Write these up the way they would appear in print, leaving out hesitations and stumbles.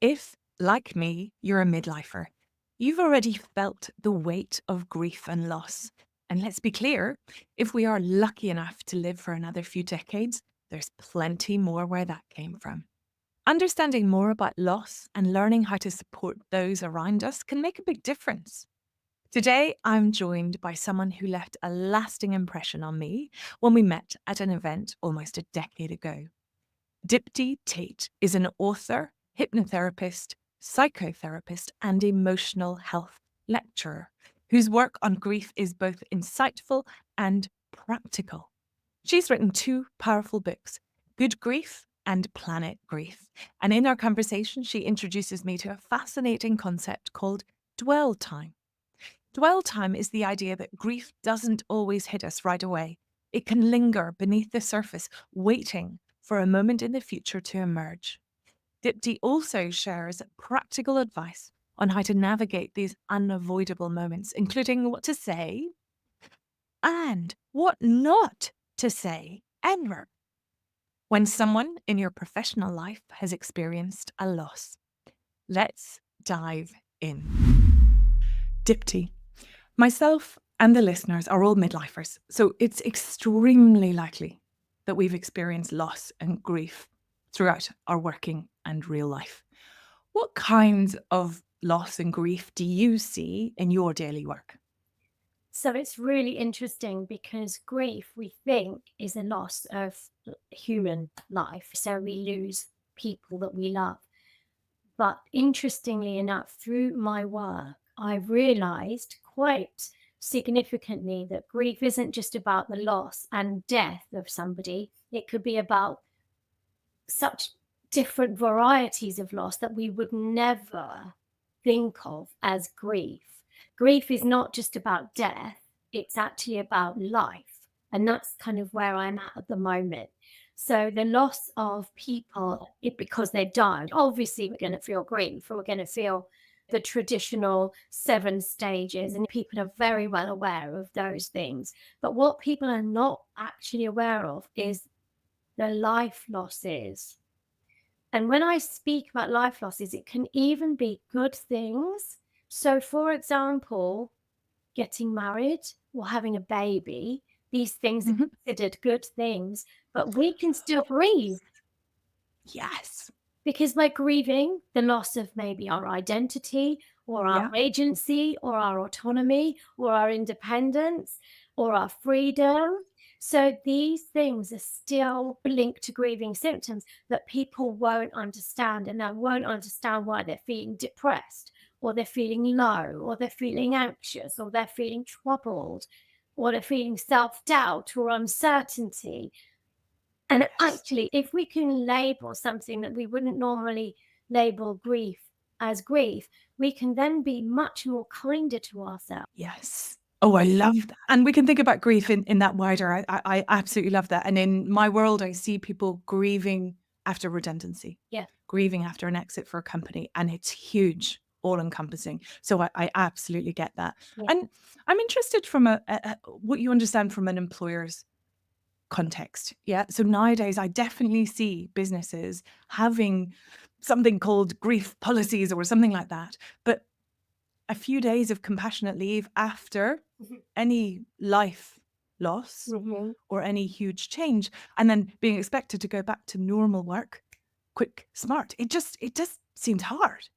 If, like me, you're a midlifer, you've already felt the weight of grief and loss. And let's be clear, if we are lucky enough to live for another few decades, there's plenty more where that came from. Understanding more about loss and learning how to support those around us can make a big difference. Today, I'm joined by someone who left a lasting impression on me when we met at an event almost a decade ago. Dipti Tait is an author, hypnotherapist, psychotherapist, and emotional health lecturer whose work on grief is both insightful and practical. She's written two powerful books, Good Grief and Planet Grief. And in our conversation, she introduces me to a fascinating concept called dwell time. Dwell time is the idea that grief doesn't always hit us right away. It can linger beneath the surface, waiting for a moment in the future to emerge. Dipti also shares practical advice on how to navigate these unavoidable moments, including what to say and what not to say ever when someone in your professional life has experienced a loss. Let's dive in. Dipti. Myself and the listeners are all midlifers, so it's extremely likely that we've experienced loss and grief throughout our working and real life. What kinds of loss and grief do you see in your daily work? So it's really interesting because grief, we think, is a loss of human life. So we lose people that we love. But interestingly enough, through my work, I've realized quite significantly that grief isn't just about the loss and death of somebody, it could be about such different varieties of loss that we would never think of as grief. Grief is not just about death, it's actually about life. And that's kind of where I'm at the moment. So the loss of people, because they've died, obviously we're going to feel grief, or we're going to feel the traditional 7 stages, and people are very well aware of those things. But what people are not actually aware of is the life losses. And when I speak about life losses, it can even be good things. So, for example, getting married or having a baby, these things are Mhm. considered good things, but we can still grieve Yes. because we're grieving the loss of maybe our identity or our Yeah. agency or our autonomy or our independence or our freedom. So these things are still linked to grieving symptoms that people won't understand, and they won't understand why they're feeling depressed or they're feeling low or they're feeling anxious or they're feeling troubled or they're feeling self-doubt or uncertainty. And Yes. actually, if we can label something that we wouldn't normally label grief as grief, we can then be much more kinder to ourselves. Yes. Oh, I love that. And we can think about grief in that wider. I absolutely love that. And in my world, I see people grieving after redundancy, Yeah. grieving after an exit for a company, and it's huge, all encompassing. So I absolutely get that. Yeah. And I'm interested from what you understand from an employer's context. Yeah. So nowadays, I definitely see businesses having something called grief policies or something like that. But a few days of compassionate leave after Mhm. any life loss Mhm. or any huge change, and then being expected to go back to normal work, quick, smart. It just seems hard.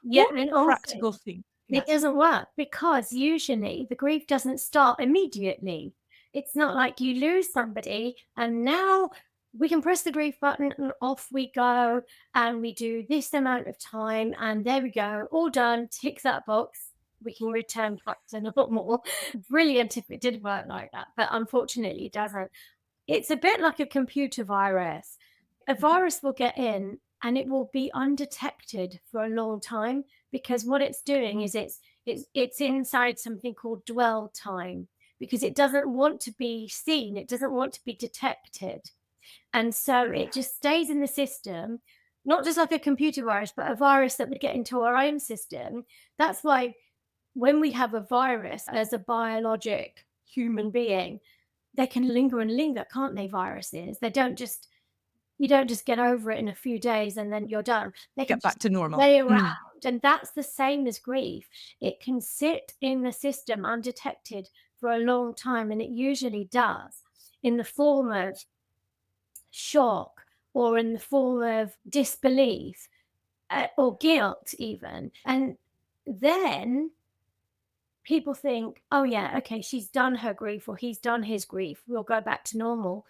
Yeah. What And also, practical thing? it Yes. doesn't work because usually the grief doesn't start immediately. It's not like you lose somebody and now we can press the grief button and off we go and we do this amount of time and there we go, all done, tick that box. We can return back to normal. Brilliant if it did work like that, but unfortunately it doesn't. It's a bit like a computer virus. A Mhm. virus will get in and it will be undetected for a long time because what it's doing is it's inside something called dwell time because it doesn't want to be seen, it doesn't want to be detected. And so it just stays in the system, not just like a computer virus, but a virus that would get into our own system. That's why when we have a virus as a biologic human being, they can linger and linger, can't they, viruses? They don't just You don't just get over it in a few days and then you're done. They can Get back just to normal. lay around, Mm. and that's the same as grief. It can sit in the system undetected for a long time, and it usually does in the form of shock or in the form of disbelief, or guilt even. And then people think, "Oh, yeah, okay, she's done her grief or he's done his grief. We'll go back to normal."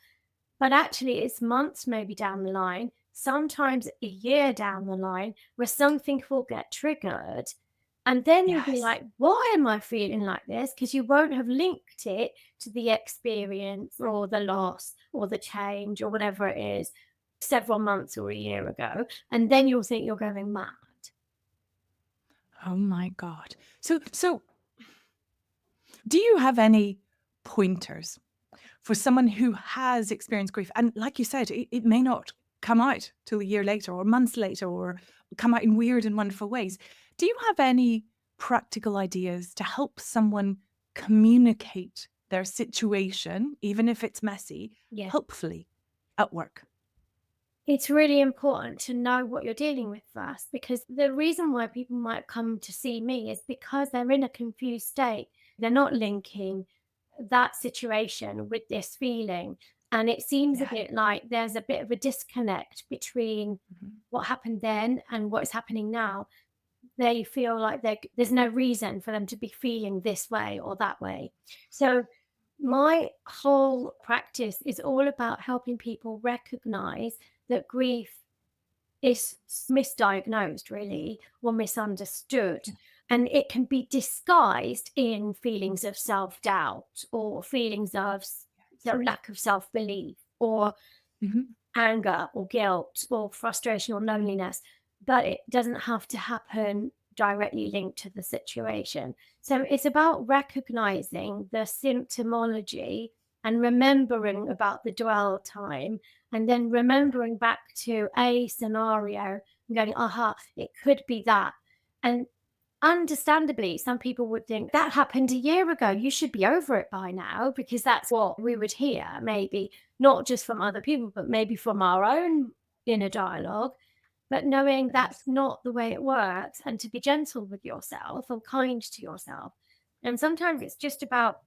But actually, it's months maybe down the line, sometimes a year down the line, where something will get triggered. And then you'll be Yes. like, why am I feeling like this? Because you won't have linked it to the experience or the loss or the change or whatever it is several months or a year ago. And then you'll think you're going mad. Oh my God. So do you have any pointers for someone who has experienced grief? And like you said, it may not come out till a year later or months later or come out in weird and wonderful ways. Do you have any practical ideas to help someone communicate their situation, even if it's messy, Yeah. helpfully at work? It's really important to know what you're dealing with first, because the reason why people might come to see me is because they're in a confused state. They're not linking that situation with this feeling. And it seems a Yeah. bit like there's a bit of a disconnect between Mhm. what happened then and what is happening now. They feel like there's no reason for them to be feeling this way or that way. So, my whole practice is all about helping people recognize that grief is misdiagnosed, really, or misunderstood. Yeah. And it can be disguised in feelings of self doubt or feelings of Yes. lack of self belief or Mhm. anger or guilt or frustration or loneliness, but it doesn't have to happen directly linked to the situation. So it's about recognizing the symptomology and remembering about the dwell time, and then remembering back to a scenario and going, aha, it could be that. And understandably, some people would think that happened a year ago. You should be over it by now, because that's what we would hear, maybe not just from other people, but maybe from our own inner dialogue. But knowing Yes. that's not the way it works, and to be gentle with yourself and kind to yourself. And sometimes it's just about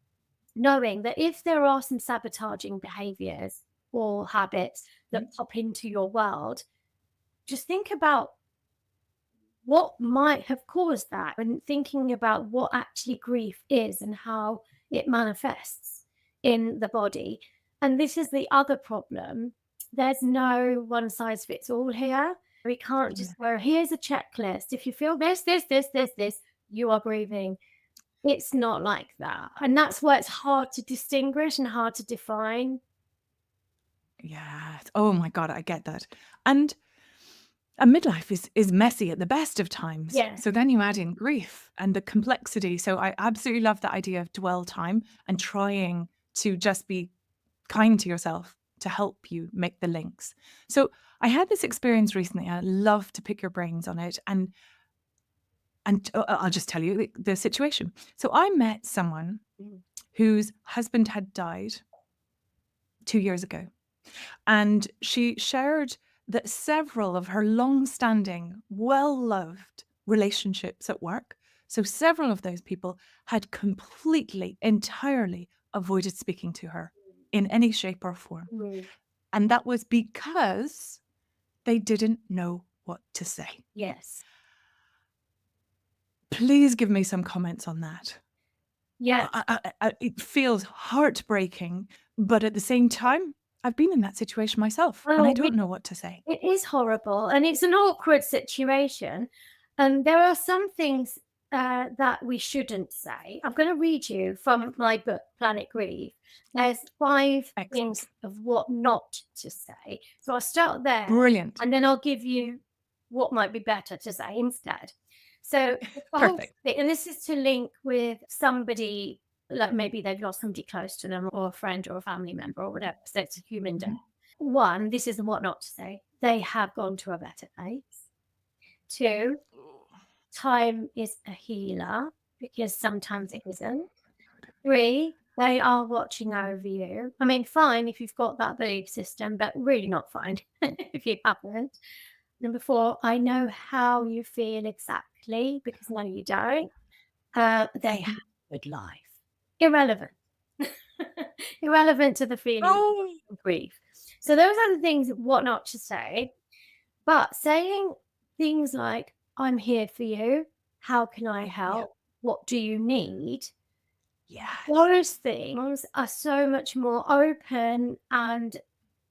knowing that if there are some sabotaging behaviors or habits Mhm. that pop into your world, just think about what might have caused that, and thinking about what actually grief is and how it manifests in the body. And this is the other problem. There's no one size fits all here. We can't Yeah. just go, here's a checklist. If you feel this, you are grieving. It's not like that. And that's why it's hard to distinguish and hard to define. Yes. Oh my God, I get that. And midlife is messy at the best of times. Yeah. So then you add in grief and the complexity. So I absolutely love the idea of dwell time and trying to just be kind to yourself to help you make the links. So I had this experience recently. I'd love to pick your brains on it. And I'll just tell you the situation. So I met someone Mm. whose husband had died 2 years ago. And she shared that several of her long-standing, well-loved relationships at work, so several of those people had completely, entirely avoided speaking to her in any shape or form. Mm. And that was because they didn't know what to say. Yes. Please give me some comments on that. Yes. It feels heartbreaking, but at the same time, I've been in that situation myself and I Oh, don't know what to say. it is horrible, and it's an awkward situation. And there are some things that we shouldn't say. I'm going to read you from my book, Planet Grieve. There's 5 Excellent. things of what not to say. So I'll start there, Brilliant. and then I'll give you what might be better to say instead. So the whole Perfect. thing, and this is to link with somebody, like maybe they've lost somebody close to them, or a friend or a family member or whatever. So it's a human death. Mhm. One, this is what not to say. They have gone to a better place. Two, time is a healer, because sometimes it isn't. Three, They are watching over you. I mean, fine if you've got that belief system, but really not fine if you haven't. Number 4, I know how you feel exactly because no, you don't. They have a good life. Irrelevant. Irrelevant to the feeling Oh, of grief. So those are the things what not to say. But saying things like, I'm here for you. How can I yeah. help? What do you need? Yes. Those things are so much more open and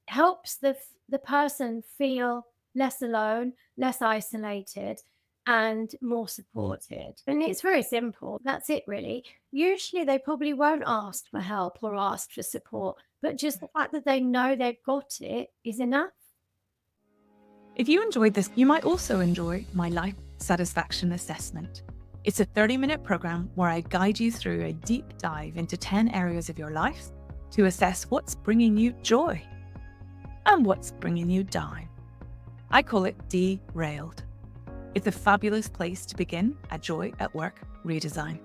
helps the person feel less alone, less isolated, and more supported. And it's very simple. That's it, really. Usually, they probably won't ask for help or ask for support, but just the fact that they know they've got it is enough. If you enjoyed this, you might also enjoy my life satisfaction assessment. It's a 30-minute program where I guide you through a deep dive into 10 areas of your life to assess what's bringing you joy and what's bringing you down. I call it Derailed. It's a fabulous place to begin a joy at work redesign.